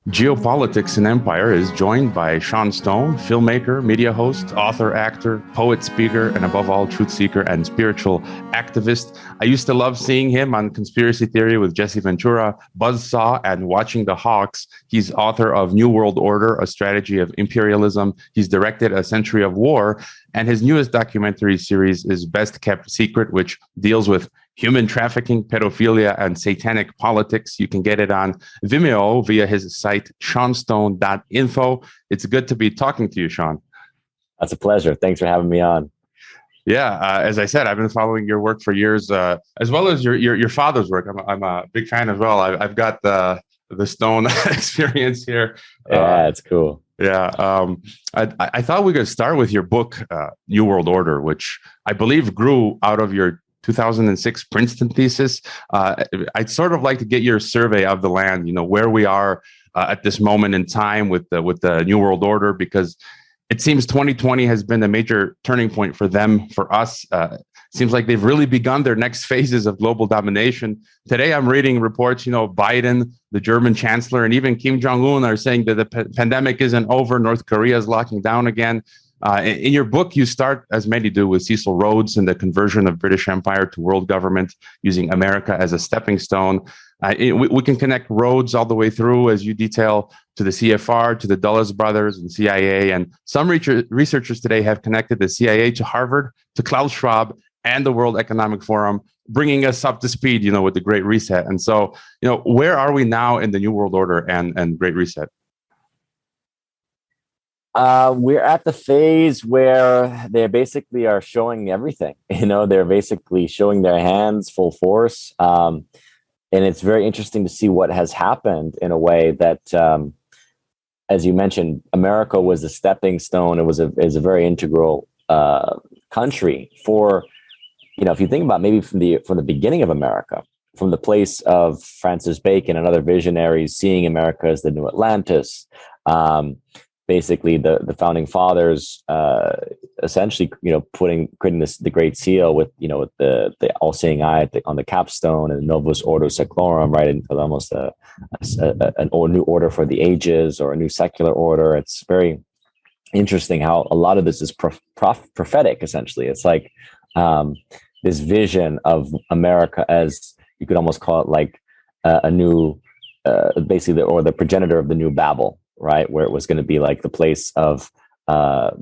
Geopolitics and Empire is joined by Sean Stone, filmmaker, media host, author, actor, poet, speaker, and above all, truth seeker and spiritual activist. I used to love seeing him on Conspiracy Theory with Jesse Ventura, Buzzsaw, and Watching the Hawks. He's author of New World Order, A Strategy of Imperialism. He's directed A Century of War, and his newest documentary series is Best Kept Secret, which deals with human trafficking, pedophilia, and satanic politics. You can get it on Vimeo via his site, seanstone.info. It's good to be talking to you, Sean. That's a pleasure. Thanks for having me on. Yeah, as I said, I've been following your work for years, as well as your father's work. I'm a big fan as well. I've got the Stone experience here. Yeah, it's cool. Yeah, I thought we could start with your book, New World Order, which I believe grew out of your 2006 Princeton thesis. I'd sort of like to get your survey of the land, where we are at this moment in time with the New World Order, because it seems 2020 has been a major turning point for them, for us. Seems like they've really begun their next phases of global domination. Today, I'm reading reports, Biden, the German chancellor, and even Kim Jong-un are saying that the pandemic isn't over. North Korea is locking down again. In your book, you start, as many do, with Cecil Rhodes and the conversion of British Empire to world government using America as a stepping stone. We can connect Rhodes all the way through, as you detail, to the CFR, to the Dulles brothers and CIA. And some researchers today have connected the CIA to Harvard, to Klaus Schwab, and the World Economic Forum, bringing us up to speed, with the Great Reset. And so, where are we now in the New World Order and Great Reset? We're at the phase where they basically are showing everything. They're basically showing their hands full force. And it's very interesting to see what has happened in a way that, as you mentioned, America was a stepping stone. It was a very integral country for, if you think about maybe from the beginning of America, from the place of Francis Bacon and other visionaries seeing America as the new Atlantis. Basically, the founding fathers essentially, creating the Great Seal with the all-seeing eye on the capstone and Novus Ordo Seclorum, right, and almost a new order for the ages or a new secular order. It's very interesting how a lot of this is prophetic. Essentially, it's like this vision of America as, you could almost call it like a new, basically, or the progenitor of the new Babel. Right, where it was going to be like the place of a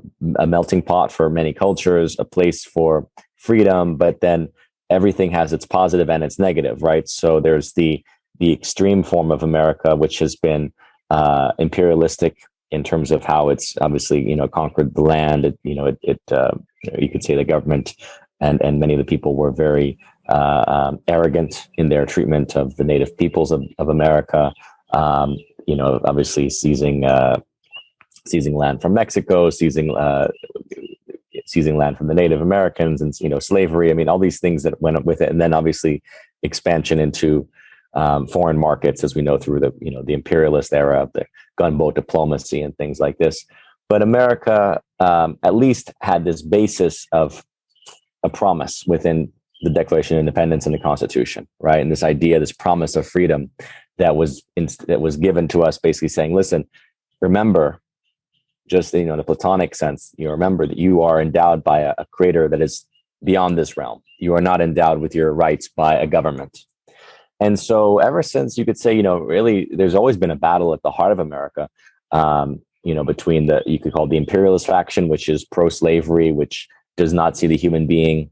melting pot for many cultures, a place for freedom, but then everything has its positive and its negative, right? So there's the extreme form of America, which has been imperialistic in terms of how it's obviously conquered the land. You could say the government and many of the people were very arrogant in their treatment of the native peoples of America. Obviously seizing land from Mexico, seizing land from the Native Americans, and slavery. I mean, all these things that went up with it, and then obviously expansion into foreign markets, as we know through the imperialist era of the gunboat diplomacy and things like this. But America at least had this basis of a promise within the Declaration of Independence and the Constitution, right? And this idea, this promise of freedom that was given to us, basically saying, listen, remember, just in the Platonic sense, remember that you are endowed by a creator that is beyond this realm. You are not endowed with your rights by a government. And so ever since, you could say, really, there's always been a battle at the heart of America, between you could call the imperialist faction, which is pro-slavery, which does not see the human being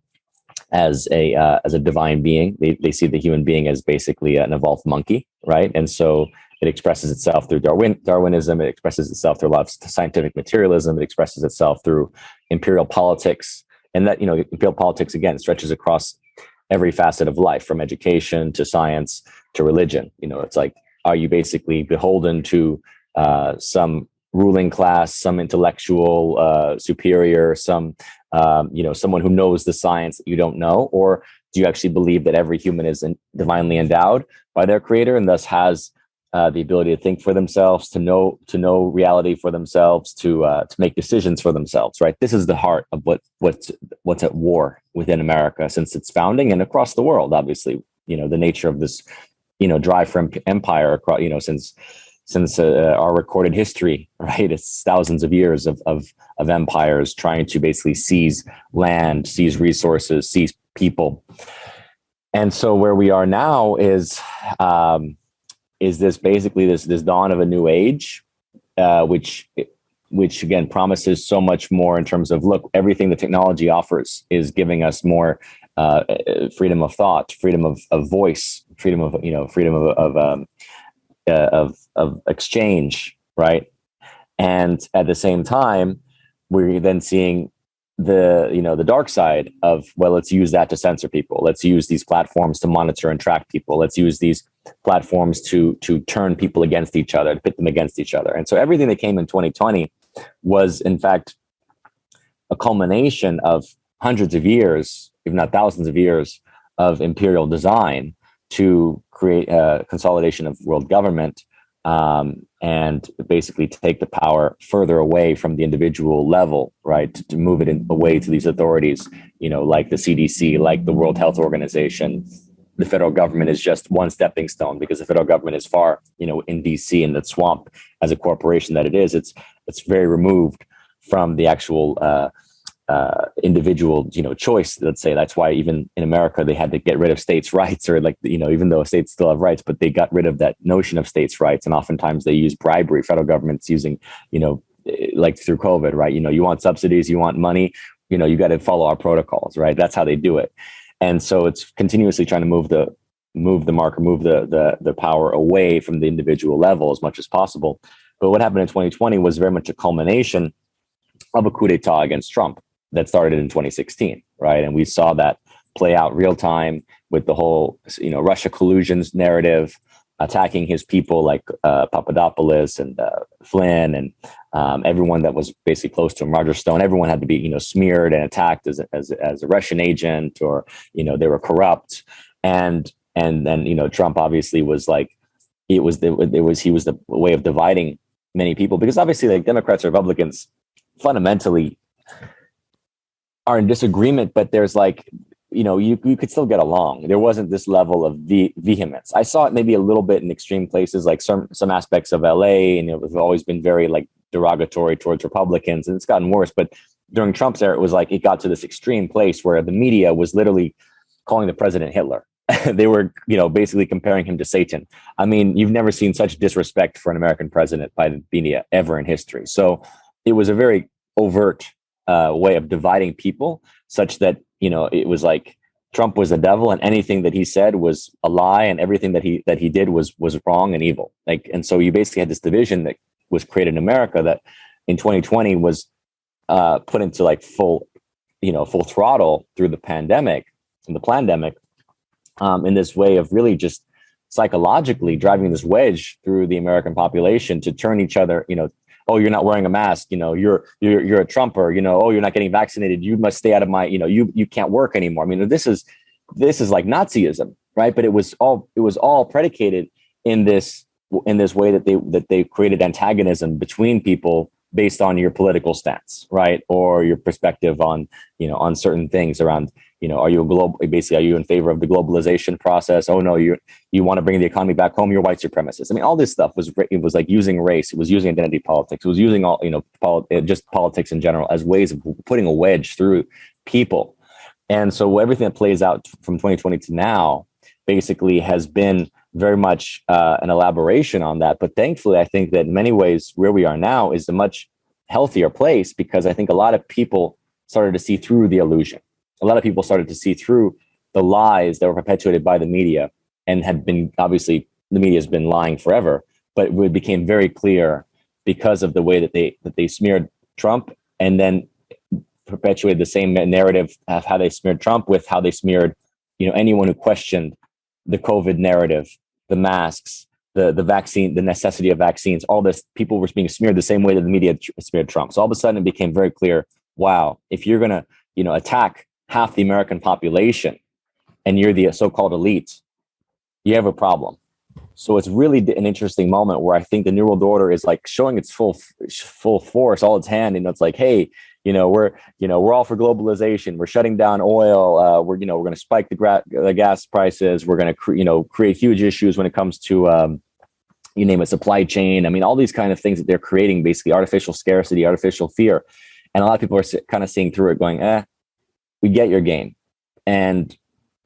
as a divine being. They see the human being as basically an evolved monkey, right? And so it expresses itself through Darwinism. It expresses itself through a lot of scientific materialism. It expresses itself through imperial politics, and that imperial politics again stretches across every facet of life, from education to science to religion. It's like, are you basically beholden to some ruling class, some intellectual superior, some someone who knows the science that you don't know? Or do you actually believe that every human is divinely endowed by their creator and thus has the ability to think for themselves, to know reality for themselves, to make decisions for themselves, right? This is the heart of what's at war within America since its founding and across the world. Obviously, the nature of this, drive for empire across, since our recorded history, right? It's thousands of years of empires trying to basically seize land, seize resources, seize people. And so where we are now is this basically this dawn of a new age, which again promises so much more in terms of, look, everything the technology offers is giving us more freedom of thought, freedom of voice, freedom of exchange, right? And at the same time, we're then seeing the dark side of, well, let's use that to censor people. Let's use these platforms to monitor and track people. Let's use these platforms to turn people against each other, to pit them against each other. And so everything that came in 2020 was, in fact, a culmination of hundreds of years, if not thousands of years, of imperial design to create a consolidation of world government, and basically take the power further away from the individual level, right? To move it away to these authorities, like the CDC, like the World Health Organization. The federal government is just one stepping stone, because the federal government is far, in DC, in that swamp as a corporation that it is. It's very removed from the actual individual, choice. Let's say that's why even in America they had to get rid of states' rights, or even though states still have rights, but they got rid of that notion of states' rights, and oftentimes they use bribery. Federal government's using, like through COVID, right? You want subsidies, you want money, you got to follow our protocols, right? That's how they do it. And so it's continuously trying to move the power away from the individual level as much as possible. But what happened in 2020 was very much a culmination of a coup d'etat against Trump that started in 2016, right? And we saw that play out real time with the whole, Russia collusions narrative, attacking his people like Papadopoulos and Flynn, and everyone that was basically close to him, Roger Stone. Everyone had to be, smeared and attacked as a Russian agent, or they were corrupt. And then Trump obviously was like, he was the way of dividing many people, because obviously like Democrats or Republicans fundamentally are in disagreement, but there's like, you could still get along. There wasn't this level of vehemence. I saw it maybe a little bit in extreme places, like some aspects of LA, and it was always been very like derogatory towards Republicans, and it's gotten worse. But during Trump's era, it was like it got to this extreme place where the media was literally calling the president Hitler. They were, basically comparing him to Satan. I mean, you've never seen such disrespect for an American president by the media ever in history. So it was a very overt way of dividing people, such that it was like Trump was the devil, and anything that he said was a lie, and everything that he did was wrong and evil. And so you basically had this division that was created in America that in 2020 was put into like full throttle through the pandemic and the plandemic, in this way of really just psychologically driving this wedge through the American population to turn each other, oh, you're not wearing a mask, you're a Trumper, oh, you're not getting vaccinated, you must stay out of my, you can't work anymore. I mean, this is like Nazism, right? But it was all predicated in this way that they created antagonism between people based on your political stance, right? Or your perspective on, on certain things around, are you are you in favor of the globalization process? Oh no, you want to bring the economy back home, you're white supremacist. I mean, all this stuff was like using race, it was using identity politics, it was using all, just politics in general as ways of putting a wedge through people. And so everything that plays out from 2020 to now basically has been very much an elaboration on that. But thankfully, I think that in many ways where we are now is a much healthier place, because I think a lot of people started to see through the illusion. A lot of people started to see through the lies that were perpetuated by the media, and had been, obviously the media has been lying forever, but it became very clear because of the way that they smeared Trump, and then perpetuated the same narrative of how they smeared Trump with how they smeared, anyone who questioned the COVID narrative, the masks, the vaccine, the necessity of vaccines, all this. People were being smeared the same way that the media smeared Trump. So all of a sudden it became very clear, wow, if you're going to, attack half the American population and you're the so-called elite, you have a problem. So it's really an interesting moment where I think the New World Order is like showing its full force, all its hand. It's like, hey, we're all for globalization. We're shutting down oil. We're going to spike the gas prices. We're going to create huge issues when it comes to you name it, supply chain. I mean, all these kind of things that they're creating, basically artificial scarcity, artificial fear. And a lot of people are kind of seeing through it going, we get your game. And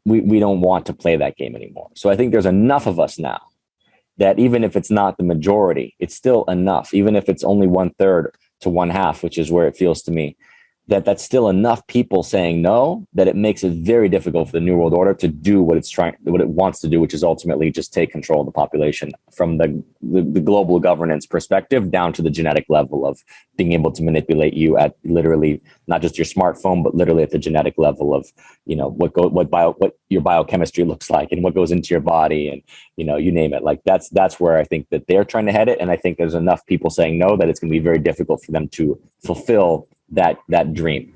we don't want to play that game anymore. So I think there's enough of us now that even if it's not the majority, it's still enough, even if it's only 1/3 to 1/2, which is where it feels to me, that's still enough people saying no, that it makes it very difficult for the New World Order to do what it wants to do, which is ultimately just take control of the population from the global governance perspective down to the genetic level of being able to manipulate you at literally not just your smartphone, but literally at the genetic level of, what your biochemistry looks like and what goes into your body, and, you name it. Like that's where I think that they're trying to head it. And I think there's enough people saying no that it's going to be very difficult for them to fulfill that dream.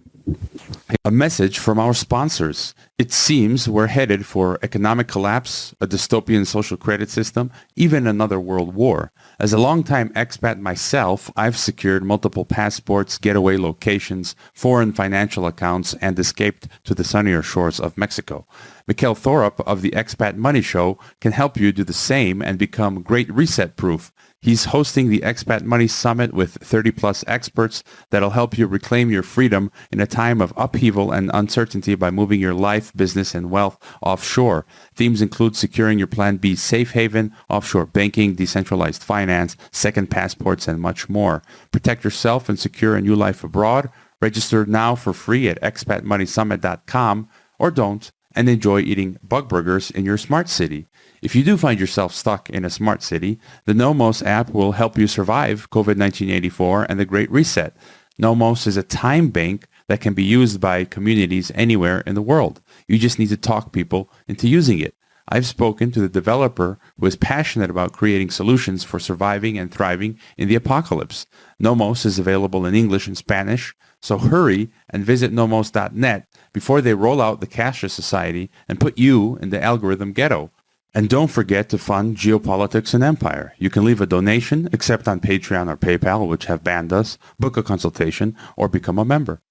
A message from our sponsors. It seems we're headed for economic collapse, a dystopian social credit system, even another world war. As a longtime expat myself, I've secured multiple passports, getaway locations, foreign financial accounts, and escaped to the sunnier shores of Mexico. Mikhail Thorup of the Expat Money Show can help you do the same and become Great Reset proof. He's hosting the Expat Money Summit with 30-plus experts that'll help you reclaim your freedom in a time of upheaval and uncertainty by moving your life, business, and wealth offshore. Themes include securing your Plan B safe haven, offshore banking, decentralized finance, second passports, and much more. Protect yourself and secure a new life abroad. Register now for free at expatmoneysummit.com, or don't, and enjoy eating bug burgers in your smart city. If you do find yourself stuck in a smart city, the Nomos app will help you survive COVID-1984 and the Great Reset. Nomos is a time bank that can be used by communities anywhere in the world. You just need to talk people into using it. I've spoken to the developer who is passionate about creating solutions for surviving and thriving in the apocalypse. Nomos is available in English and Spanish, so hurry and visit nomos.net before they roll out the cashless society and put you in the algorithm ghetto. And don't forget to fund Geopolitics and Empire. You can leave a donation, except on Patreon or PayPal, which have banned us, book a consultation, or become a member.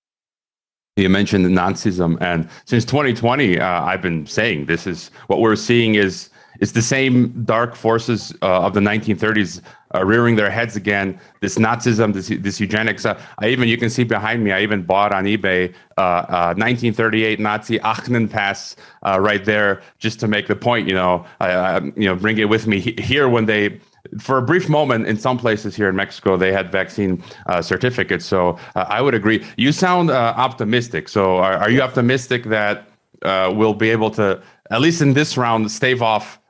You mentioned Nazism, and since 2020, I've been saying this is what we're seeing is the same dark forces of the 1930s rearing their heads again. This Nazism, this eugenics. You can see behind me, I even bought on eBay 1938 Nazi Achternpass right there, just to make the point. Bring it with me here when they. For a brief moment, in some places here in Mexico, they had vaccine certificates. So I would agree. You sound optimistic. So are you optimistic that we'll be able to, at least in this round, stave off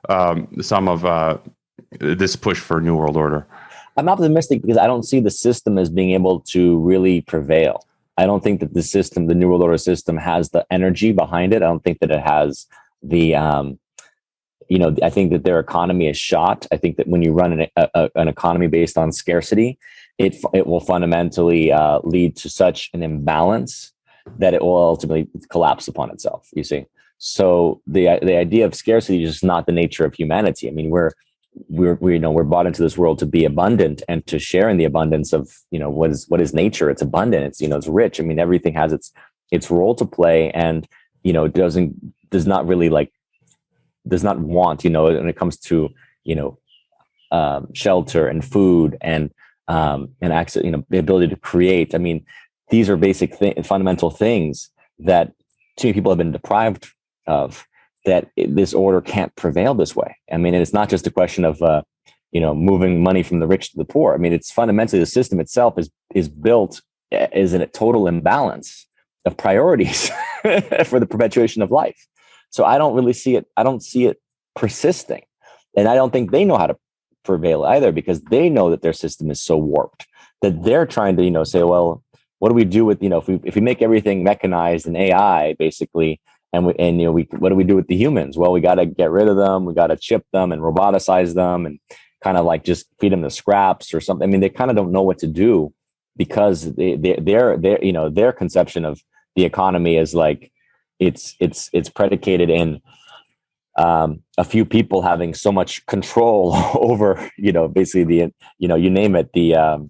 some of this push for New World Order? I'm optimistic because I don't see the system as being able to really prevail. I don't think that the New World Order system, has the energy behind it. I don't think that it has the... I think that their economy is shot. I think that when you run an economy based on scarcity, it will fundamentally lead to such an imbalance that it will ultimately collapse upon itself. You see, so the idea of scarcity is just not the nature of humanity. I mean, we're brought into this world to be abundant and to share in the abundance of what is nature. It's abundant. It's it's rich. I mean, everything has its role to play, and does not really does not want, when it comes to, shelter and food and access, the ability to create. I mean, these are basic fundamental things that too many people have been deprived of, that this order can't prevail this way. I mean, and it's not just a question of, moving money from the rich to the poor. I mean, it's fundamentally the system itself is built is in a total imbalance of priorities for the perpetuation of life. So I don't really see it. I don't see it persisting. And I don't think they know how to prevail either, because they know that their system is so warped that they're trying to, say, well, what do we do with, if we make everything mechanized and AI basically, what do we do with the humans? Well, we got to get rid of them. We got to chip them and roboticize them and kind of just feed them the scraps or something. I mean, they kind of don't know what to do, because their conception of the economy is it's predicated in a few people having so much control over, basically you name it, the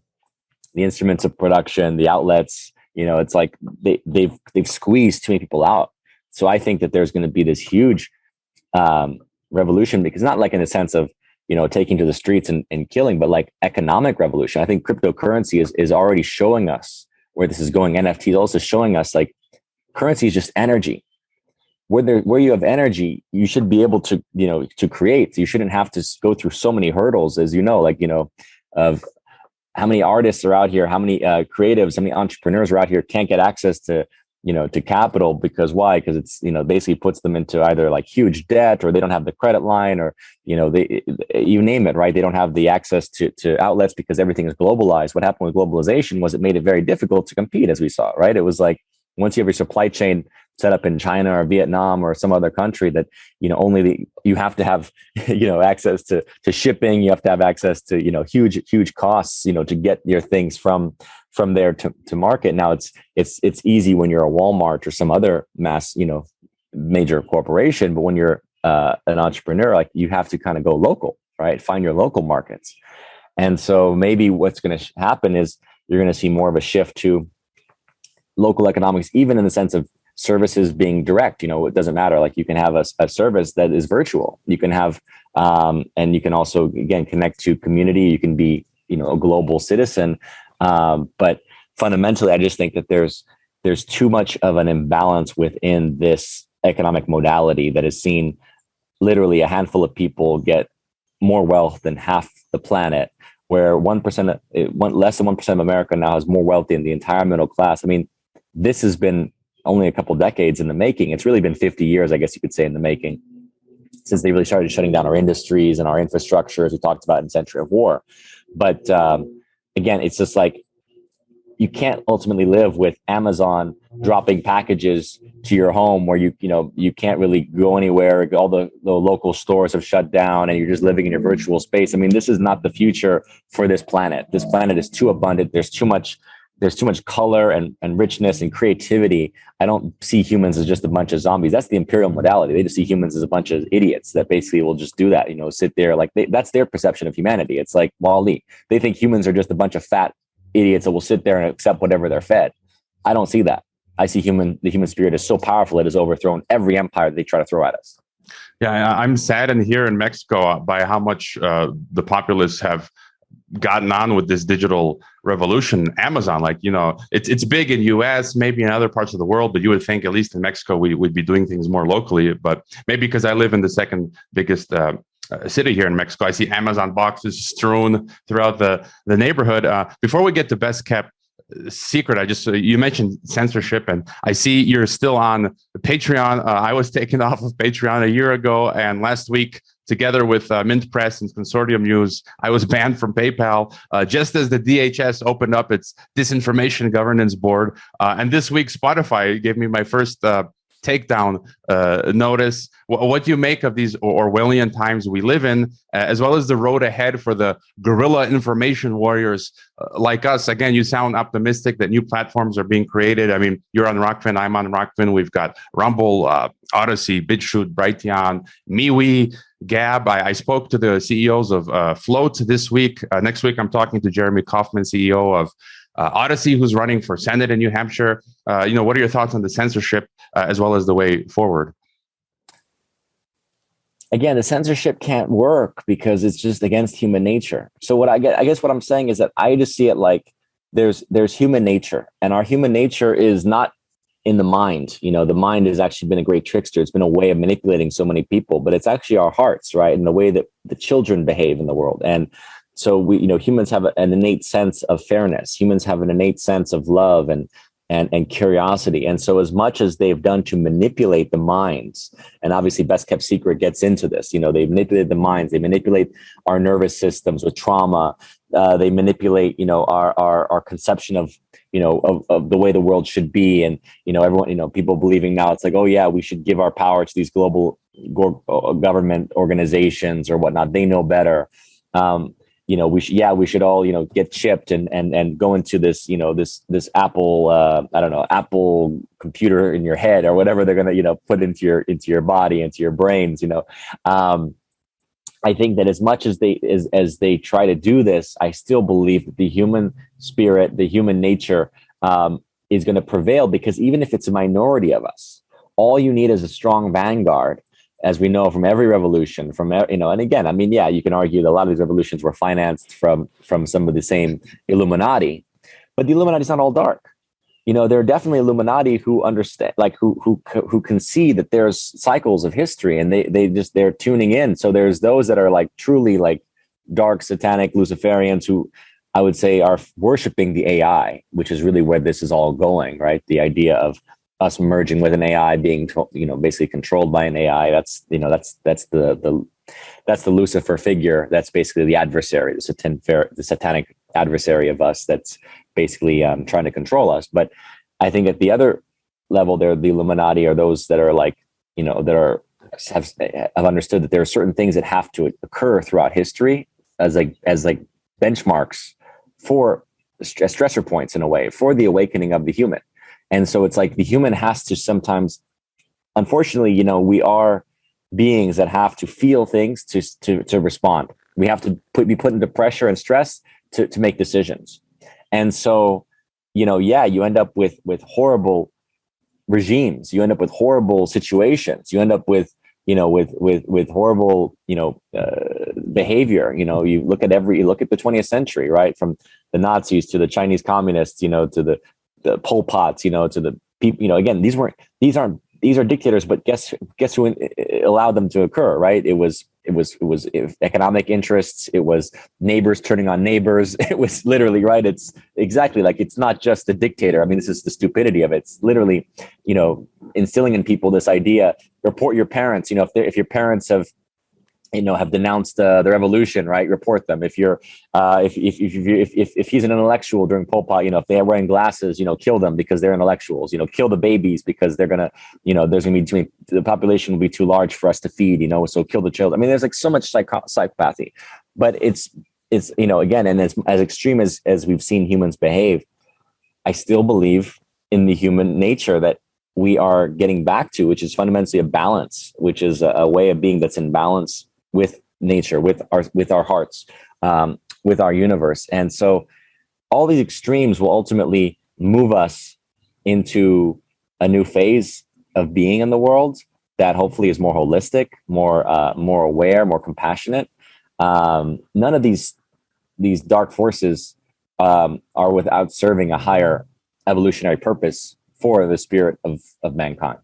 instruments of production, the outlets. It's like they've squeezed too many people out. So I think that there's going to be this huge revolution, because not in a sense of taking to the streets and killing, but like economic revolution. I think cryptocurrency is already showing us where this is going. NFT is also showing us like currency is just energy. Where you have energy, you should be able to, to create. You shouldn't have to go through so many hurdles, as of how many artists are out here, how many creatives, how many entrepreneurs are out here can't get access to, to capital because why? Because it's, basically puts them into either like huge debt, or they don't have the credit line, or, you name it, right? They don't have the access to outlets because everything is globalized. What happened with globalization was it made it very difficult to compete, as we saw, right? It was like, once you have your supply chain set up in China or Vietnam or some other country, that you have to have access to shipping, you have to have access to huge costs to get your things from there to market. Now it's easy when you're a Walmart or some other mass major corporation, but when you're an entrepreneur, like you have to kind of go local, right? Find your local markets. And so maybe what's going to happen is you're going to see more of a shift to local economics, even in the sense of services being direct. It doesn't matter. Like you can have a service that is virtual. You can have, and you can also, again, connect to community. You can be, a global citizen. But fundamentally, I just think that there's too much of an imbalance within this economic modality that has seen literally a handful of people get more wealth than half the planet, where less than 1% of America now has more wealth than the entire middle class. I mean, this has been only a couple decades in the making. It's really been 50 years, I guess you could say, in the making, since they really started shutting down our industries and our infrastructure, as we talked about in Century of War. But again, it's just like, you can't ultimately live with Amazon dropping packages to your home where you can't really go anywhere. All the local stores have shut down and you're just living in your virtual space. I mean, this is not the future for this planet. This planet is too abundant. There's too much color and richness and creativity. I don't see humans as just a bunch of zombies. That's the imperial modality. They just see humans as a bunch of idiots that basically will just do that, sit there. Like that's their perception of humanity. It's like Wall-E. They think humans are just a bunch of fat idiots that will sit there and accept whatever they're fed. I don't see that. I see the human spirit is so powerful it has overthrown every empire that they try to throw at us. Yeah, I'm saddened here in Mexico by how much the populists have gotten on with this digital revolution. Amazon, it's big in US, maybe in other parts of the world, but you would think at least in Mexico we'd be doing things more locally. But maybe because I live in the second biggest city here in Mexico, I see Amazon boxes strewn throughout the neighborhood. Before we get to best kept secret, you mentioned censorship, and I see you're still on Patreon. I was taken off of Patreon a year ago, and last week, together with Mint Press and Consortium News, I was banned from PayPal just as the DHS opened up its disinformation governance board. And this week, Spotify gave me my first takedown notice. What do you make of these Orwellian times we live in, as well as the road ahead for the guerrilla information warriors like us? Again, you sound optimistic that new platforms are being created. I mean, you're on Rockfin, I'm on Rockfin. We've got Rumble, Odyssey, BitChute, Brighteon, MeWe, Gab. I spoke to the CEOs of Float this week. Next week, I'm talking to Jeremy Kauffman, CEO of Odyssey, who's running for Senate in New Hampshire. What are your thoughts on the censorship as well as the way forward? Again, the censorship can't work because it's just against human nature. So I guess what I'm saying is that I just see it like there's human nature, and our human nature is not in the mind. The mind has actually been a great trickster. It's been a way of manipulating so many people, but it's actually our hearts, right? And the way that the children behave in the world. And so humans have an innate sense of fairness. Humans have an innate sense of love and curiosity. And so as much as they've done to manipulate the minds, and obviously Best Kept Secret gets into this, they manipulate the minds, they manipulate our nervous systems with trauma. They manipulate, our conception of the way the world should be. And, everyone, people believing now it's like, oh yeah, we should give our power to these global government organizations or whatnot. They know better. We should all, get chipped and go into this, this Apple, Apple computer in your head or whatever they're going to, put into your body, into your brains, I think that as much as they try to do this, I still believe that the human spirit, the human nature, is going to prevail, because even if it's a minority of us, all you need is a strong vanguard as we know from every revolution, and again, I mean, yeah, you can argue that a lot of these revolutions were financed from some of the same Illuminati, but the Illuminati is not all dark. There are definitely Illuminati who understand, like who can see that there's cycles of history, and they're tuning in. So there's those that are like truly like dark satanic Luciferians who I would say are worshiping the AI, which is really where this is all going, right? The idea of us merging with an AI, being basically controlled by an AI. That's the Lucifer figure. That's basically the adversary, the satanic adversary of us. That's basically trying to control us. But I think at the other level, there, the Illuminati are those that are like, have understood that there are certain things that have to occur throughout history as benchmarks for stressor points, in a way, for the awakening of the human. And so it's like the human has to sometimes, unfortunately, we are beings that have to feel things to respond. We have to be put into pressure and stress to make decisions. And so, you end up with horrible regimes. You end up with horrible situations. You end up with horrible, behavior. You look at the 20th century, right? From the Nazis to the Chinese communists, to the Pol Pots, to the people, again, these are dictators, but guess who allowed them to occur, right? It was economic interests. It was neighbors turning on neighbors. It was literally, right? It's exactly like, it's not just the dictator. I mean, this is the stupidity of it. It's literally, instilling in people this idea, report your parents, if your parents have denounced the revolution, right? Report them. If you're, if he's an intellectual during Pol Pot, if they're wearing glasses, kill them because they're intellectuals. Kill the babies because they're gonna, there's gonna be the population will be too large for us to feed. So kill the children. I mean, there's like so much psychopathy, but it's again, and as extreme as we've seen humans behave, I still believe in the human nature that we are getting back to, which is fundamentally a balance, which is a way of being that's in balance with nature, with our hearts, with our universe. And so all these extremes will ultimately move us into a new phase of being in the world that hopefully is more holistic, more aware, more compassionate. None of these dark forces are without serving a higher evolutionary purpose for the spirit of mankind.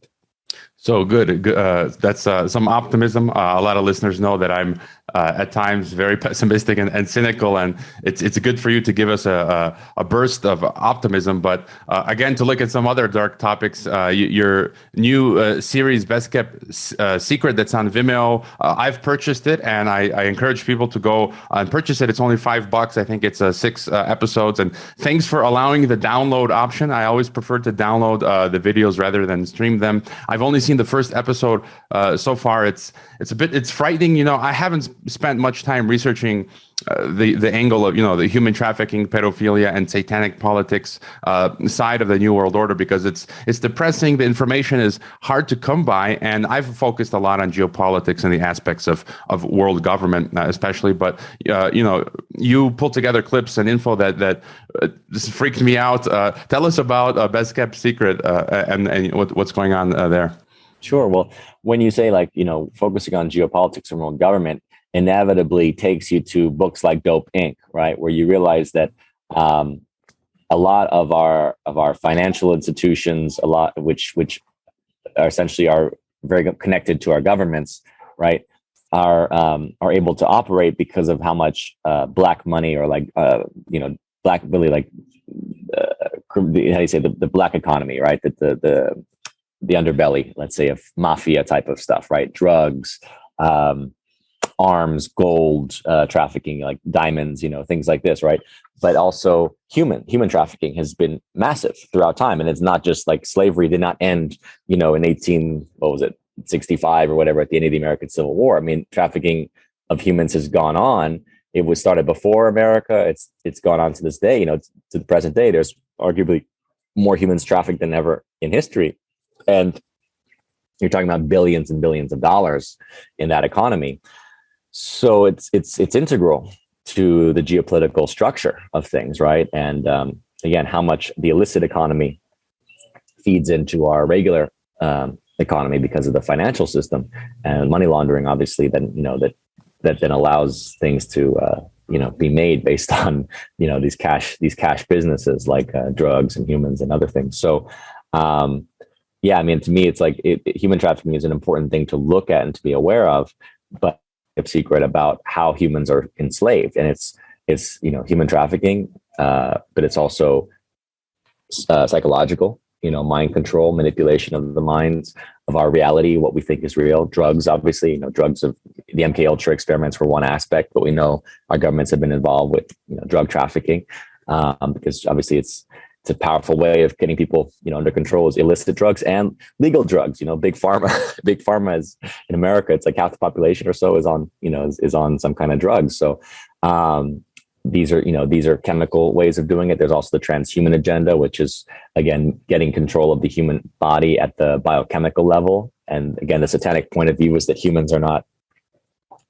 So good. That's some optimism. A lot of listeners know that I'm at times very pessimistic and cynical, and it's good for you to give us a burst of optimism. But again, to look at some other dark topics, your new series, Best Kept Secret, that's on Vimeo. I've purchased it, and I encourage people to go and purchase it. It's only $5. I think it's 6 episodes. And thanks for allowing the download option. I always prefer to download the videos rather than stream them. I've only seen the first episode so far. It's frightening. I haven't spent much time researching the angle of the human trafficking, pedophilia, and satanic politics side of the New World Order, because it's depressing. The information is hard to come by, and I've focused a lot on geopolitics and the aspects of world government, especially. But you pull together clips and info that just freaked me out. Tell us about Best Kept Secret and what's going on there. Sure. Well, when you say focusing on geopolitics and world government, inevitably takes you to books like Dope Inc., right, where you realize that a lot of our financial institutions, which are essentially are very connected to our governments, right, are able to operate because of how much black money, or black, really, like how do you say, the black economy, right, that the underbelly, let's say, of mafia type of stuff, right, drugs, arms, gold, trafficking, like diamonds, things like this, right? But also human trafficking has been massive throughout time, and it's not just like slavery did not end, in 1865 or whatever, at the end of the American Civil War. I mean, trafficking of humans has gone on. It was started before America. It's gone on to this day, to the present day. There's arguably more humans trafficked than ever in history, and you're talking about billions and billions of dollars in that economy. So it's integral to the geopolitical structure of things, right? And again, how much the illicit economy feeds into our regular economy because of the financial system and money laundering, obviously, then, that then allows things to, be made based on, these cash businesses like drugs and humans and other things. So, yeah, I mean, to me, it's like human trafficking is an important thing to look at and to be aware of, but a secret about how humans are enslaved. And it's human trafficking, but it's also psychological, mind control, manipulation of the minds, of our reality, what we think is real. Drugs, obviously, drugs of the MK Ultra experiments were one aspect, but we know our governments have been involved with drug trafficking, because obviously it's a powerful way of getting people under control, is illicit drugs and legal drugs. Big pharma, big pharma is in America. It's like half the population or so is on is on some kind of drugs. So these are chemical ways of doing it. There's also the transhuman agenda, which is, again, getting control of the human body at the biochemical level. And again, the satanic point of view is that humans are not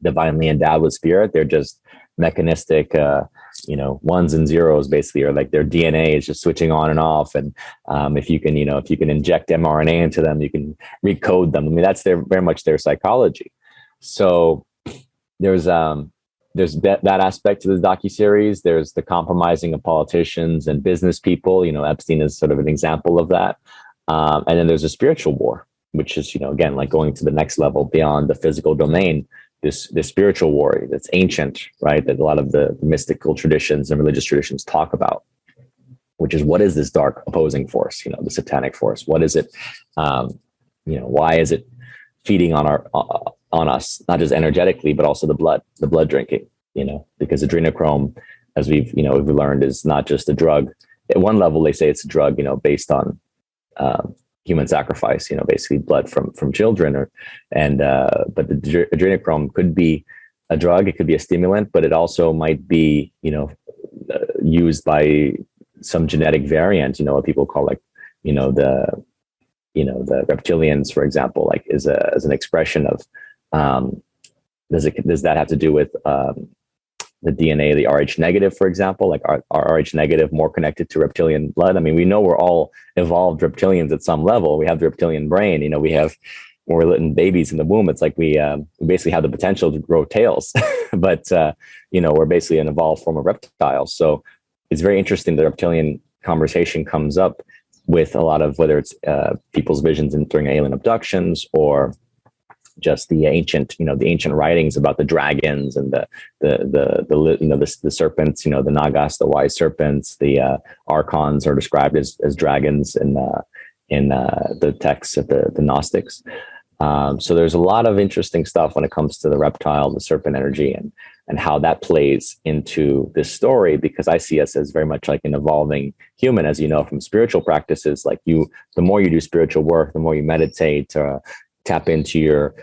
divinely endowed with spirit. They're just mechanistic, ones and zeros, basically, or like their DNA is just switching on and off. And if you can inject mRNA into them, you can recode them. I mean, that's very much their psychology. So there's that aspect to the docuseries. There's the compromising of politicians and business people. Epstein is sort of an example of that. And then there's a spiritual war, which is, again, like going to the next level beyond the physical domain. This spiritual war that's ancient, right? That a lot of the mystical traditions and religious traditions talk about, which is, what is this dark opposing force? The satanic force. What is it? Why is it feeding on us, not just energetically, but also the blood drinking, because adrenochrome, as we've learned, is not just a drug. At one level, they say it's a drug, based on human sacrifice, basically blood from children, but the adrenochrome could be a drug. It could be a stimulant, but it also might be, used by some genetic variant, what people call like, the reptilians, for example, like as an expression of, does that have to do with the DNA, the Rh negative, for example, like our Rh negative more connected to reptilian blood? I mean, we know we're all evolved reptilians at some level. We have the reptilian brain. When we're little babies in the womb, it's like we basically have the potential to grow tails, but we're basically an evolved form of reptile. So it's very interesting. The reptilian conversation comes up with a lot of, whether it's people's visions during alien abductions, or just the ancient writings about the dragons and the serpents, the Nagas, the wise serpents. The archons are described as dragons in the texts of the Gnostics. So there's a lot of interesting stuff when it comes to the reptile, the serpent energy, and how that plays into this story, because I see us as very much like an evolving human, as you know, from spiritual practices. Like the more you do spiritual work, the more you meditate, tap into your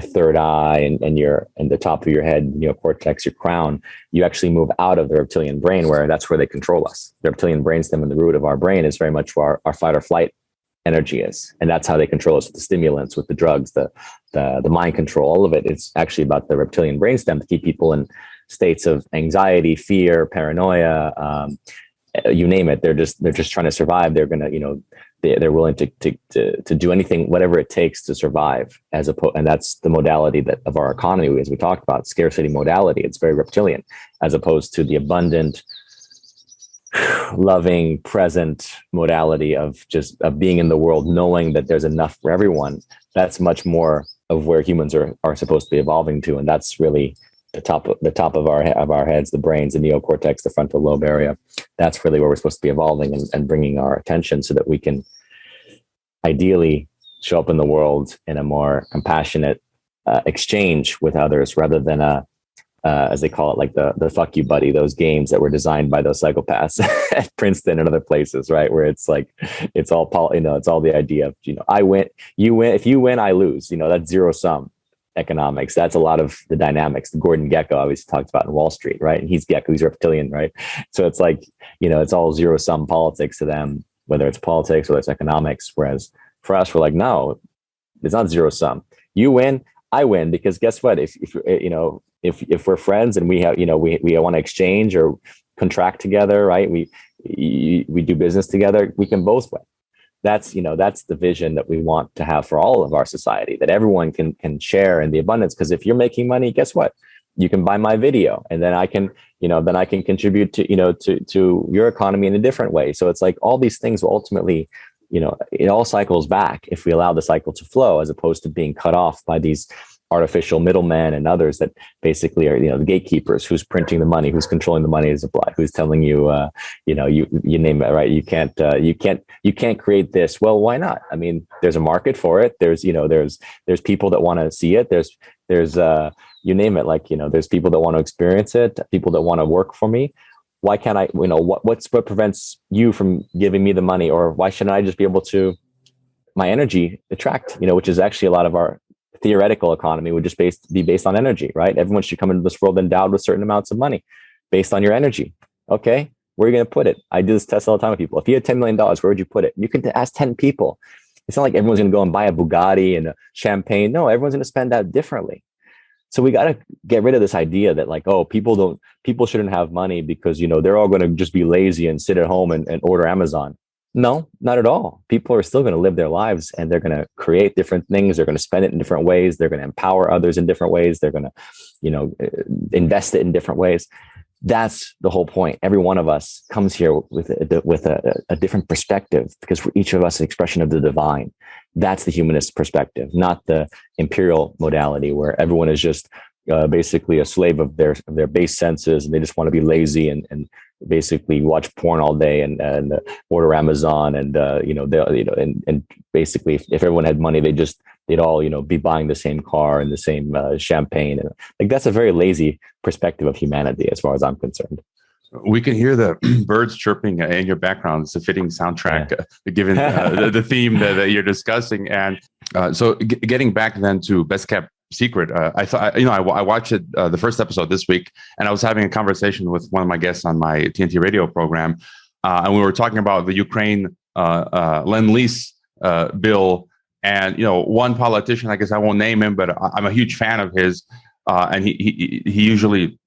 third eye and the top of your head, neocortex, your crown, you actually move out of the reptilian brain, where that's where they control us. The reptilian brainstem in the root of our brain is very much where our fight or flight energy is. And that's how they control us, with the stimulants, with the drugs, the mind control, all of it. It's actually about the reptilian brainstem to keep people in states of anxiety, fear, paranoia, you name it. They're just trying to survive. They're going to, they're willing to do anything, whatever it takes to survive, and that's the modality of our economy, as we talked about, scarcity modality. It's very reptilian, as opposed to the abundant, loving, present modality of being in the world, knowing that there's enough for everyone. That's much more of where humans are supposed to be evolving to, and that's really the top of our heads, the brains, the neocortex, the frontal lobe area. That's really where we're supposed to be evolving and bringing our attention, so that we can ideally show up in the world in a more compassionate exchange with others, rather than as they call it, like the fuck you buddy, those games that were designed by those psychopaths at Princeton and other places, right? Where it's like, it's all it's all the idea of, I win, you win. If you win, I lose. That's zero sum economics. That's a lot of the dynamics. The Gordon Gekko always talked about in Wall Street, right? And he's Gekko, he's reptilian, right? So it's like, it's all zero sum politics to them, whether it's politics or it's economics. Whereas for us, we're like, no, it's not zero sum. You win, I win, because guess what? If we're friends and we have, we want to exchange or contract together, right? We do business together, we can both win. that's, that's the vision that we want to have for all of our society, that everyone can share in the abundance. Because if you're making money, guess what? You can buy my video, and then I can, then I can contribute to, to your economy in a different way. So it's like all these things will ultimately, it all cycles back if we allow the cycle to flow, as opposed to being cut off by these artificial middlemen and others that basically are, the gatekeepers, who's printing the money, who's controlling the money as a block, who's telling you, you name it, right? You can't create this. Well, why not? I mean, there's a market for it. There's, there's people that want to see it. There's you name it, like, there's people that want to experience it, people that want to work for me. Why can't I, what prevents you from giving me the money? Or why shouldn't I just be able to, my energy attract, which is actually a lot of our theoretical economy would just be based on energy, right? Everyone should come into this world endowed with certain amounts of money based on your energy. Okay, where are you going to put it? I do this test all the time with people. If you had $10 million, where would you put it? You can ask 10 people. It's not like everyone's going to go and buy a Bugatti and a champagne. No, everyone's going to spend that differently. So we got to get rid of this idea that, like, oh, people shouldn't have money because, they're all going to just be lazy and sit at home and order Amazon. No, not at all. People are still going to live their lives, and they're going to create different things. They're going to spend it in different ways. They're going to empower others in different ways. They're going to, invest it in different ways. That's the whole point. Every one of us comes here with a different perspective, because we're each of us an expression of the divine. That's the humanist perspective, not the imperial modality where everyone is just basically a slave of their base senses, and they just want to be lazy and basically watch porn all day and order Amazon and and basically if everyone had money, they'd all be buying the same car and the same champagne, and like that's a very lazy perspective of humanity as far as I'm concerned. We can hear the birds chirping in your background. It's a fitting soundtrack, given the theme that you're discussing. And so getting back then to Best Kept Secret, I thought, I watched it, the first episode this week, and I was having a conversation with one of my guests on my TNT radio program. And we were talking about the Ukraine Lend-Lease bill. And, one politician, I guess I won't name him, but I'm a huge fan of his. And he usually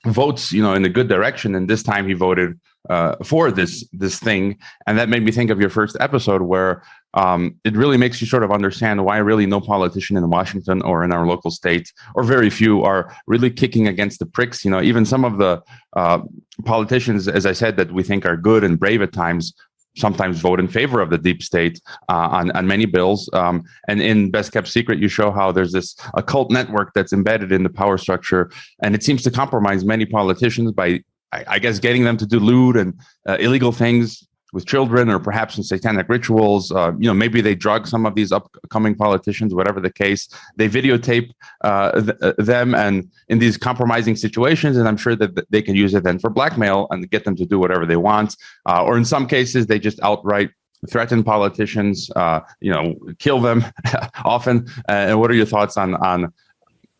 votes, in the good direction. And this time he voted for this thing. And that made me think of your first episode, where it really makes you sort of understand why really no politician in Washington or in our local states, or very few, are really kicking against the pricks. Even some of the politicians, as I said, that we think are good and brave at times, sometimes vote in favor of the deep state on many bills. And in Best Kept Secret, you show how there's this occult network that's embedded in the power structure, and it seems to compromise many politicians by, I guess, getting them to do lewd and illegal things with children, or perhaps in satanic rituals. Maybe they drug some of these upcoming politicians, whatever the case. They videotape them and in these compromising situations, and I'm sure that they can use it then for blackmail and get them to do whatever they want. Or in some cases, they just outright threaten politicians, kill them often. And what are your thoughts on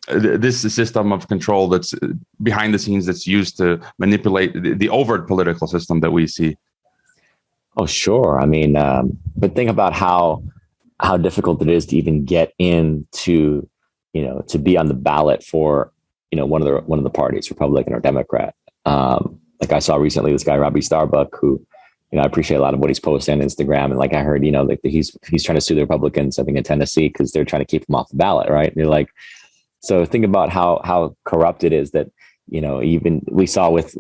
this system of control that's behind the scenes, that's used to manipulate the overt political system that we see? Oh, sure. I mean, but think about how difficult it is to even get into, to be on the ballot for, one of the parties, Republican or Democrat. Like I saw recently this guy, Robbie Starbuck, who, I appreciate a lot of what he's posting on Instagram. And like I heard, like he's trying to sue the Republicans, I think in Tennessee, because they're trying to keep him off the ballot. Right. And you're like, so think about how corrupt it is that, even we saw with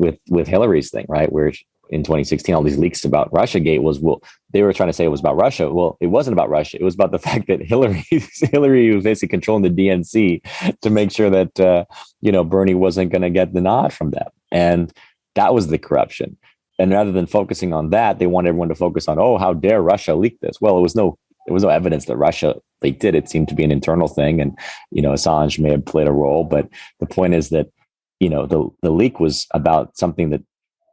Hillary's thing, right, where in 2016, all these leaks about Russiagate they were trying to say it was about Russia. Well, it wasn't about Russia. It was about the fact that Hillary was basically controlling the DNC to make sure that, Bernie wasn't going to get the nod from them. And that was the corruption. And rather than focusing on that, they want everyone to focus on, oh, how dare Russia leak this? Well, there was no evidence that Russia leaked it. It seemed to be an internal thing. And, Assange may have played a role. But the point is that, the leak was about something that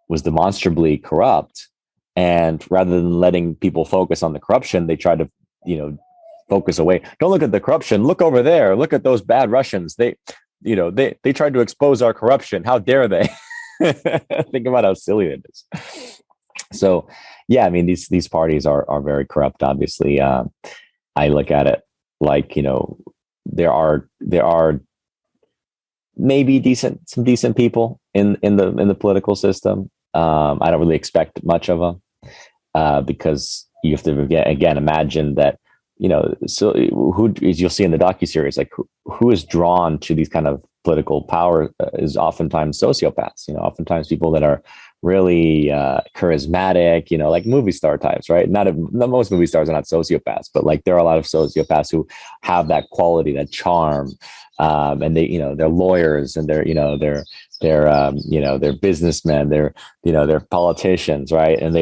was demonstrably corrupt, and rather than letting people focus on the corruption, they tried to, focus away. Don't look at the corruption. Look over there. Look at those bad Russians. They tried to expose our corruption. How dare they? Think about how silly it is. So, yeah, I mean, these parties are very corrupt. Obviously, I look at it like, there are maybe some decent people in the political system. I don't really expect much of them because you have to again imagine that, so who, as you'll see in the docuseries, like who is drawn to these kind of political power is oftentimes sociopaths, oftentimes people that are really charismatic, like movie star types, right? Not most movie stars are not sociopaths, but like there are a lot of sociopaths who have that quality, that charm, and they, they're lawyers, and they're businessmen, they're politicians, right? And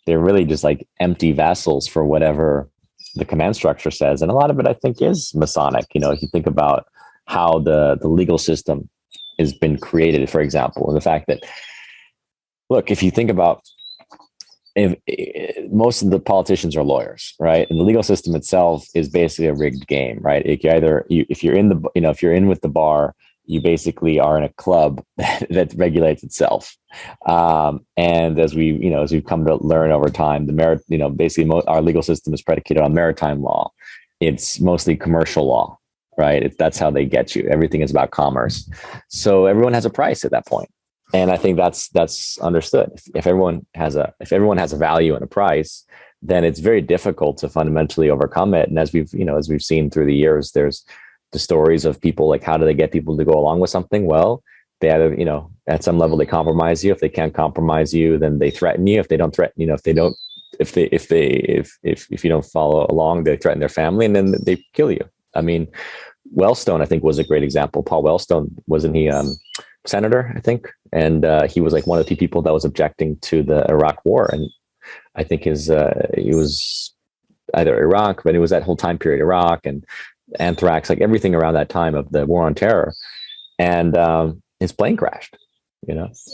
they're really just like empty vessels for whatever the command structure says. And a lot of it, I think, is Masonic. If you think about how the legal system has been created, for example, and the fact that, look, if you think about, if most of the politicians are lawyers, right? And the legal system itself is basically a rigged game, right? If you're in with the bar, you basically are in a club that regulates itself. And as we've come to learn over time, basically our legal system is predicated on maritime law. It's mostly commercial law, right? That's how they get you. Everything is about commerce. So everyone has a price at that point. And I think that's understood. If everyone has a value and a price, then it's very difficult to fundamentally overcome it. And as we've seen through the years, there's the stories of people, like, how do they get people to go along with something? Well, they either, at some level they compromise you. If they can't compromise you, then they threaten you. If they don't threaten, if you don't follow along, they threaten their family, and then they kill you. I mean, Wellstone, I think, was a great example. Paul Wellstone, wasn't he senator, I think? And he was like one of the few people that was objecting to the Iraq war. And I think he was either Iraq, but it was that whole time period, Iraq and anthrax, like everything around that time of the war on terror. And his plane crashed,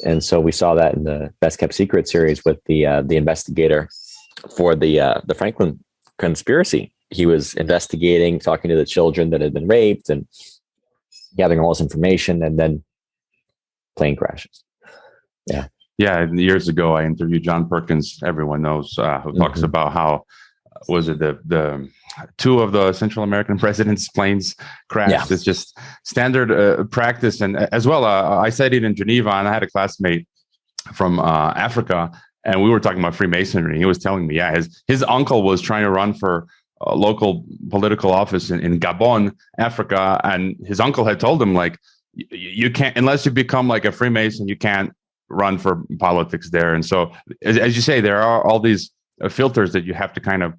And so we saw that in the Best Kept Secret series with the investigator for the Franklin conspiracy. He was investigating, talking to the children that had been raped and gathering all this information, and then plane crashes. Yeah. Yeah. Years ago, I interviewed John Perkins. Everyone knows, who talks about how, was it the two of the Central American presidents' planes crashed. Yeah. It's just standard practice. And as well, I studied in Geneva, and I had a classmate from Africa, and we were talking about Freemasonry. He was telling me, his uncle was trying to run for a local political office in Gabon, Africa, and his uncle had told him, like, you can't, unless you become like a Freemason, you can't run for politics there. And so, as you say, there are all these filters that you have to kind of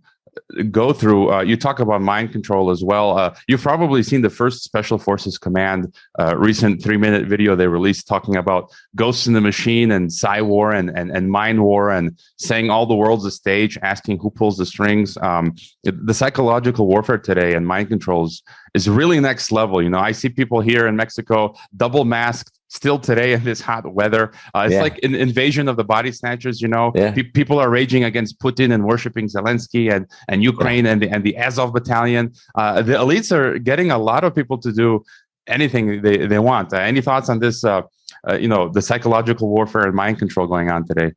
go through. You talk about mind control as well. You've probably seen the first Special Forces Command recent 3-minute video they released talking about ghosts in the machine and psi war and mind war, and saying all the world's a stage, asking who pulls the strings. The psychological warfare today and mind controls is really next level. I see people here in Mexico double masked still today in this hot weather. It's like an invasion of the body snatchers. People are raging against Putin and worshiping Zelensky and Ukraine and the Azov battalion. The elites are getting a lot of people to do anything they want. Any thoughts on this? The psychological warfare and mind control going on today?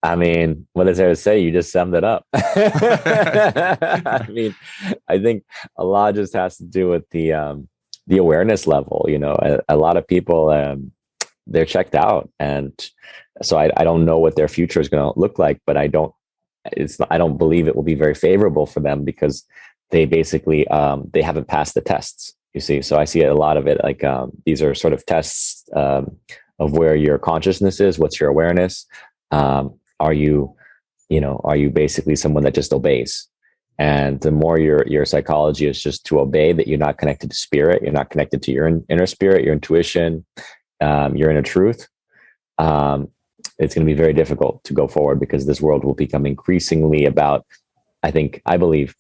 I mean, what is there to say? You just summed it up. I mean, I think a lot just has to do with the awareness level. A lot of people, they're checked out, and so I don't know what their future is going to look like, but I don't believe it will be very favorable for them, because they basically they haven't passed the tests, you see. So I see a lot of it like these are sort of tests of where your consciousness is, what's your awareness. Are you basically someone that just obeys? And the more your psychology is just to obey, that you're not connected to spirit, you're not connected to your inner spirit, your intuition, your inner truth, it's going to be very difficult to go forward, because this world will become increasingly about, I believe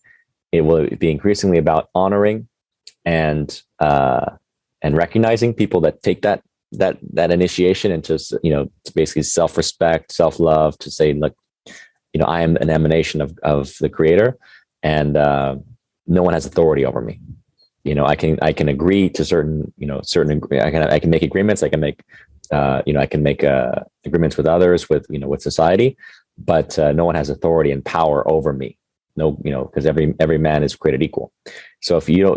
it will be increasingly about honoring and recognizing people that take that initiation into, basically self-respect, self-love, to say, look, I am an emanation of the Creator, and no one has authority over me. I can agree to certain I can make agreements. I can make agreements with others, with society, but no one has authority and power over me. No, because every man is created equal. So if you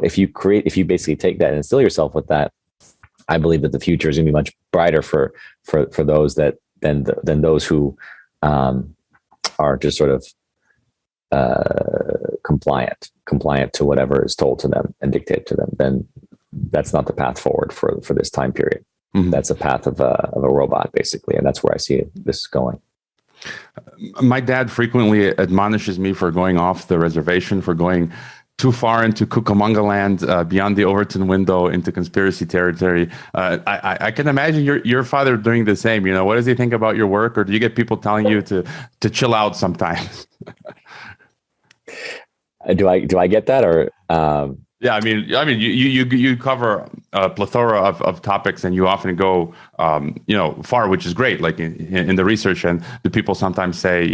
basically take that and instill yourself with that, I believe that the future is going to be much brighter for those than those who are just sort of compliant to whatever is told to them and dictated to them, then that's not the path forward for this time period. Mm-hmm. That's a path of a robot, basically, and that's where I see this going. My dad frequently admonishes me for going off the reservation, for going too far into Cucamonga land, beyond the Overton window, into conspiracy territory. I can imagine your father doing the same. What does he think about your work, or do you get people telling you to chill out sometimes? Do I get that, or? Yeah, I mean, you cover a plethora of topics, and you often go, far, which is great. Like in the research, and the people sometimes say,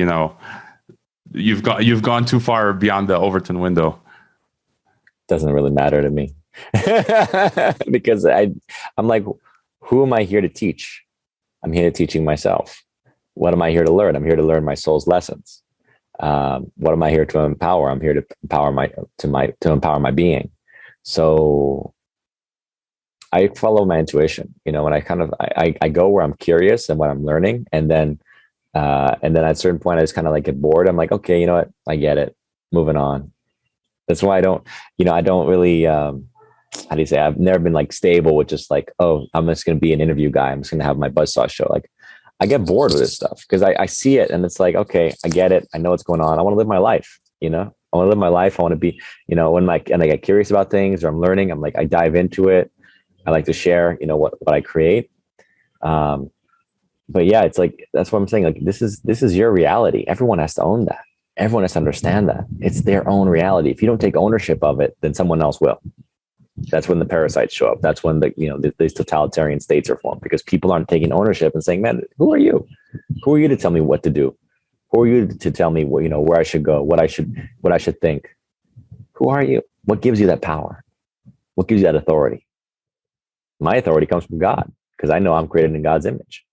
you've gone too far beyond the Overton window. Doesn't really matter to me because I'm like, who am I here to teach? I'm here teaching myself. What am I here to learn? I'm here to learn my soul's lessons. What am I here to empower? I'm here to empower my being. So I follow my intuition, and I go where I'm curious and what I'm learning. And then at a certain point, I just kind of like get bored. I'm like, okay, you know what? I get it. Moving on. That's why I don't really, how do you say? I've never been like stable with just like, oh, I'm just going to be an interview guy. I'm just going to have my buzzsaw show. Like, I get bored with this stuff because I see it and it's like, okay, I get it. I know what's going on. I want to live my life. I want to live my life. I want to be, and I get curious about things or I'm learning, I'm like, I dive into it. I like to share, what I create. But yeah, it's like, that's what I'm saying. Like, this is your reality. Everyone has to own that. Everyone has to understand that it's their own reality. If you don't take ownership of it, then someone else will. That's when the parasites show up. That's when these totalitarian states are formed, because people aren't taking ownership and saying, man, who are you? Who are you to tell me what to do? Who are you to tell me what, where I should go, what I should think? Who are you? What gives you that power? What gives you that authority? My authority comes from God, because I know I'm created in God's image.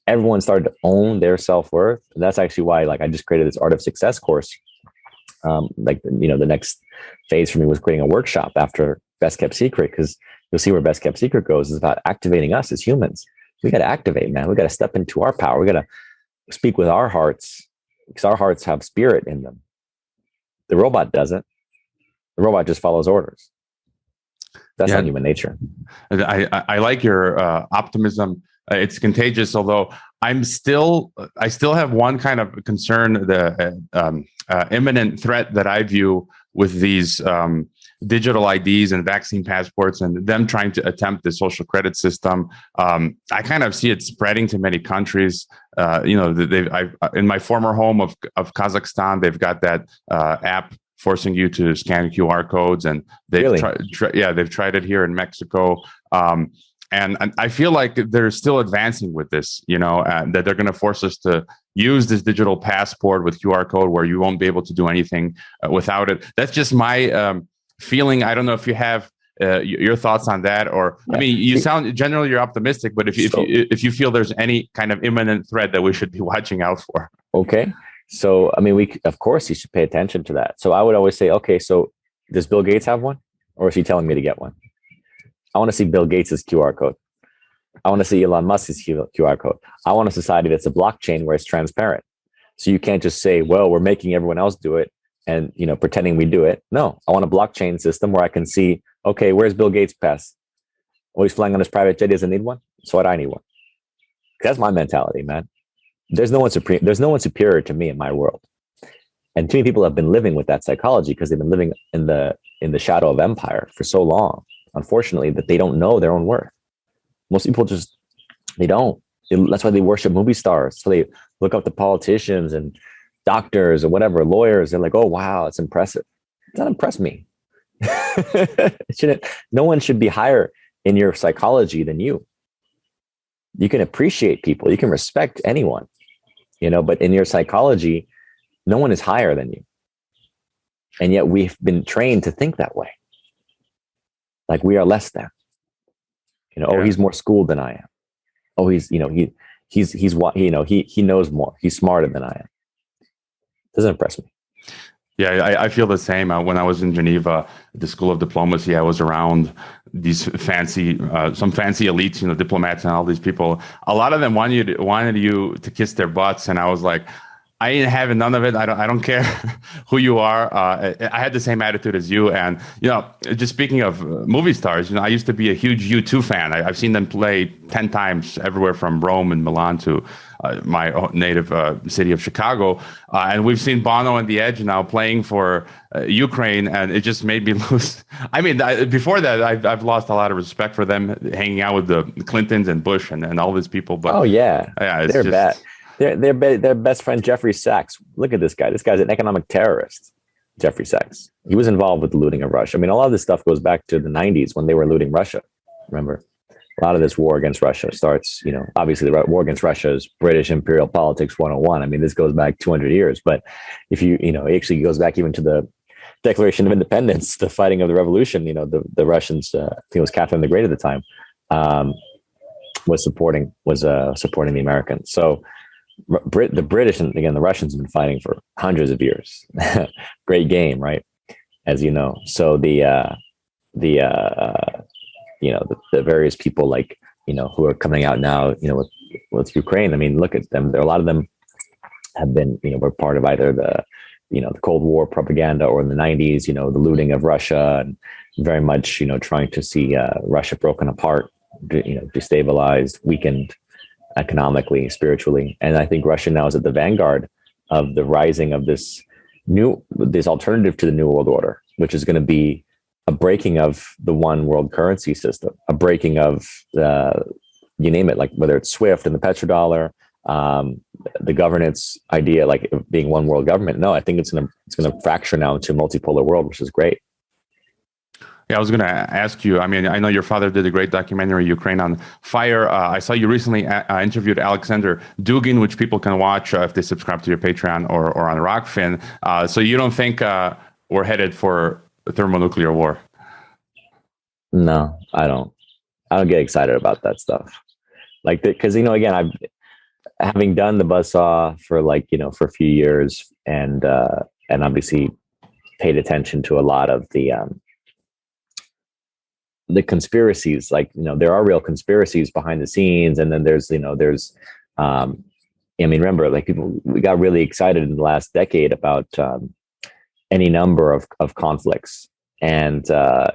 Everyone started to own their self-worth. And that's actually why, I just created this Art of Success course. The next phase for me was creating a workshop after Best Kept Secret, because you'll see where Best Kept Secret goes is about activating us as humans. We got to activate, man. We got to step into our power. We got to speak with our hearts, because our hearts have spirit in them. The robot doesn't. The robot just follows orders. That's not human nature. I like your optimism. It's contagious, although I still have one kind of concern: the imminent threat that I view with these digital IDs and vaccine passports, and them trying to attempt the social credit system. I kind of see it spreading to many countries. In my former home of Kazakhstan, they've got that app forcing you to scan QR codes, and they've they've tried it here in Mexico. And I feel like they're still advancing with this, that they're going to force us to use this digital passport with QR code where you won't be able to do anything without it. That's just my feeling. I don't know if you have your thoughts on that, or you sound generally you're optimistic, but if you feel there's any kind of imminent threat that we should be watching out for. Okay. So, of course you should pay attention to that. So I would always say, okay, so does Bill Gates have one, or is he telling me to get one? I want to see Bill Gates' QR code. I want to see Elon Musk's QR code. I want a society that's a blockchain where it's transparent. So you can't just say, well, we're making everyone else do it and, pretending we do it. No, I want a blockchain system where I can see, okay, where's Bill Gates' pass? Oh, he's flying on his private jet. He doesn't need one. So what I need one. That's my mentality, man. There's no one supreme. There's no one superior to me in my world. And too many people have been living with that psychology because they've been living in the shadow of empire for so long, unfortunately, that they don't know their own worth. Most people they don't. That's why they worship movie stars. So they look up to politicians and doctors or whatever, lawyers. They're like, oh, wow, it's impressive. It doesn't impress me. No one should be higher in your psychology than you. You can appreciate people. You can respect anyone, but in your psychology, no one is higher than you. And yet we've been trained to think that way. Like we are less than. Oh, he's more schooled than I am. Oh, he's what, he knows more. He's smarter than I am. Doesn't impress me. Yeah, I feel the same. When I was in Geneva, at the School of Diplomacy, I was around these some fancy elites, diplomats and all these people. A lot of them wanted you to kiss their butts, and I was like, I ain't having none of it. I don't care who you are. I had the same attitude as you. And, just speaking of movie stars, I used to be a huge U2 fan. I've seen them play 10 times everywhere from Rome and Milan to my native city of Chicago. And we've seen Bono and The Edge now playing for Ukraine. And it just made me lose. I mean, before that, I've lost a lot of respect for them hanging out with the Clintons and Bush and all these people. But yeah, it's they're just bad. Their best friend, Jeffrey Sachs. Look at this guy. This guy's an economic terrorist, Jeffrey Sachs. He was involved with the looting of Russia. I mean, a lot of this stuff goes back to the 90s when they were looting Russia. Remember, a lot of this war against Russia starts, obviously the war against Russia is British imperial politics 101. I mean, this goes back 200 years. But if it actually goes back even to the Declaration of Independence, the fighting of the revolution, the Russians, I think it was Catherine the Great at the time, was supporting the Americans. So the British and again the Russians have been fighting for hundreds of years. Great game, right? As you know. So the various people like who are coming out now with Ukraine. I mean, look at them. A lot of them have been were part of either the Cold War propaganda or in the 90s. The looting of Russia and very much trying to see Russia broken apart, destabilized, weakened economically, spiritually. And I think Russia now is at the vanguard of the rising of this alternative to the New World Order, which is going to be a breaking of the one world currency system, a breaking of you name it, like whether it's SWIFT and the petrodollar, the governance idea, like being one world government. No, I think it's going to fracture now into a multipolar world, which is great. Yeah, I was going to ask you. I mean, I know your father did a great documentary, Ukraine on Fire. I saw you recently interviewed Alexander Dugin, which people can watch if they subscribe to your Patreon or on Rockfin. So you don't think we're headed for a thermonuclear war? No, I don't. I don't get excited about that stuff. Like, because again, I've having done the buzzsaw for for a few years, and obviously paid attention to a lot of the conspiracies. There are real conspiracies behind the scenes, and then there's I mean, remember, we got really excited in the last decade about any number of conflicts, and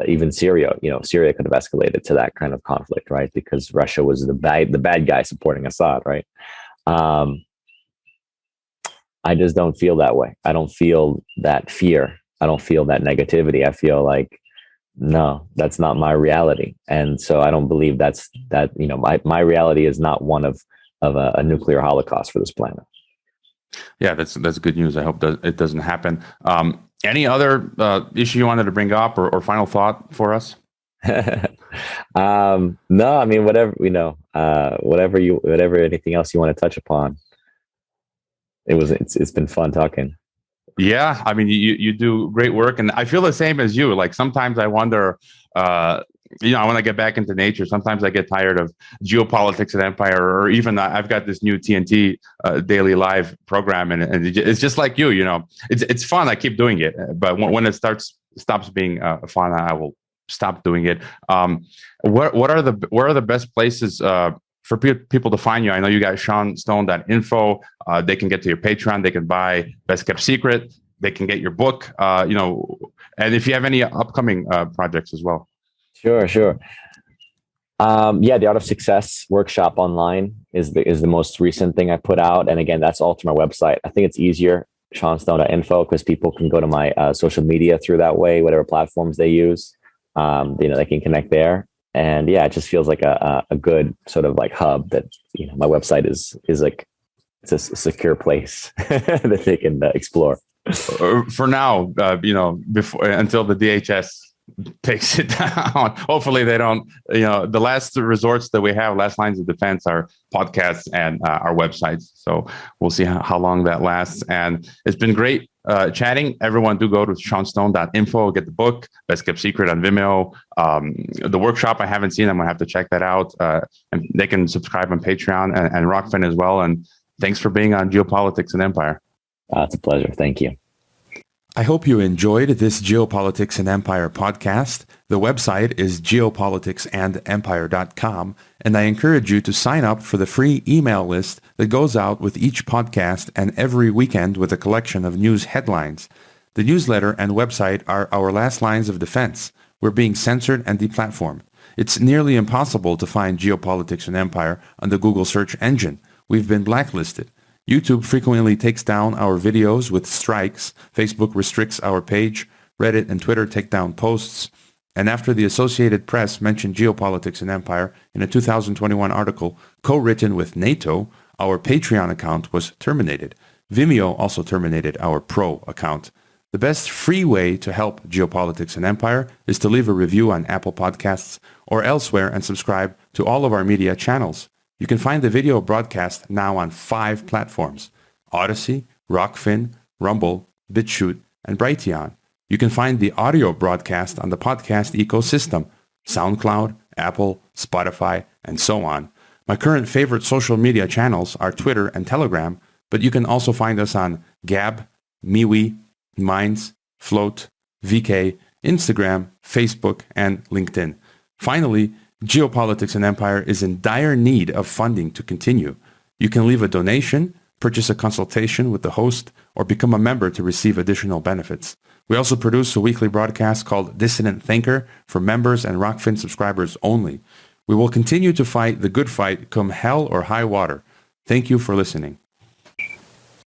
even Syria. Syria could have escalated to that kind of conflict, right? Because Russia was the bad guy supporting Assad, right? I just don't feel that way. I don't feel that fear. I don't feel that negativity. I feel like, no, that's not my reality. And so I don't believe my reality is not one of a nuclear holocaust for this planet. Yeah, that's good news. I hope that it doesn't happen. Any other issue you wanted to bring up or final thought for us? No, I mean, whatever, anything else you want to touch upon. It's been fun talking. Yeah, I mean, you do great work, and I feel the same as you. Like sometimes I wonder, I want to get back into nature. Sometimes I get tired of geopolitics and empire, or even I've got this new TNT daily live program, and it's just like you. It's fun. I keep doing it, but when it stops being fun, I will stop doing it. What are the best places for people to find you? I know you got SeanStone.info. They can get to your Patreon. They can buy Best Kept Secret. They can get your book. And if you have any upcoming projects as well. Sure. The Art of Success workshop online is the most recent thing I put out. And again, that's all through my website. I think it's easier, SeanStone.info, because people can go to my social media through that way, whatever platforms they use. They can connect there. And yeah, it just feels like a good sort of hub that, my website is like, it's a secure place that they can explore. For now, before until the DHS takes it down. Hopefully they don't, the last resorts that we have, last lines of defense, are podcasts and our websites. So we'll see how long that lasts. And it's been great chatting. Everyone do go to SeanStone.info, get the book, Best Kept Secret on Vimeo. The workshop, I haven't seen. I'm going to have to check that out. And they can subscribe on Patreon and Rockfin as well. And thanks for being on Geopolitics and Empire. It's a pleasure. Thank you. I hope you enjoyed this Geopolitics and Empire podcast. The website is geopoliticsandempire.com, and I encourage you to sign up for the free email list that goes out with each podcast and every weekend with a collection of news headlines. The newsletter and website are our last lines of defense. We're being censored and deplatformed. It's nearly impossible to find Geopolitics and Empire on the Google search engine. We've been blacklisted. YouTube frequently takes down our videos with strikes. Facebook restricts our page. Reddit and Twitter take down posts. And after the Associated Press mentioned Geopolitics and Empire in a 2021 article co-written with NATO, our Patreon account was terminated. Vimeo also terminated our Pro account. The best free way to help Geopolitics and Empire is to leave a review on Apple Podcasts or elsewhere and subscribe to all of our media channels. You can find the video broadcast now on 5 platforms: Odyssey, Rockfin, Rumble, BitChute, and Brighteon. You can find the audio broadcast on the podcast ecosystem: SoundCloud, Apple, Spotify, and so on. My current favorite social media channels are Twitter and Telegram, but you can also find us on Gab, MeWe, Minds, Float, VK, Instagram, Facebook, and LinkedIn. Finally, Geopolitics and Empire is in dire need of funding to continue. You can leave a donation, purchase a consultation with the host, or become a member to receive additional benefits. We also produce a weekly broadcast called Dissident Thinker for members and Rockfin subscribers only. We will continue to fight the good fight come hell or high water. Thank you for listening.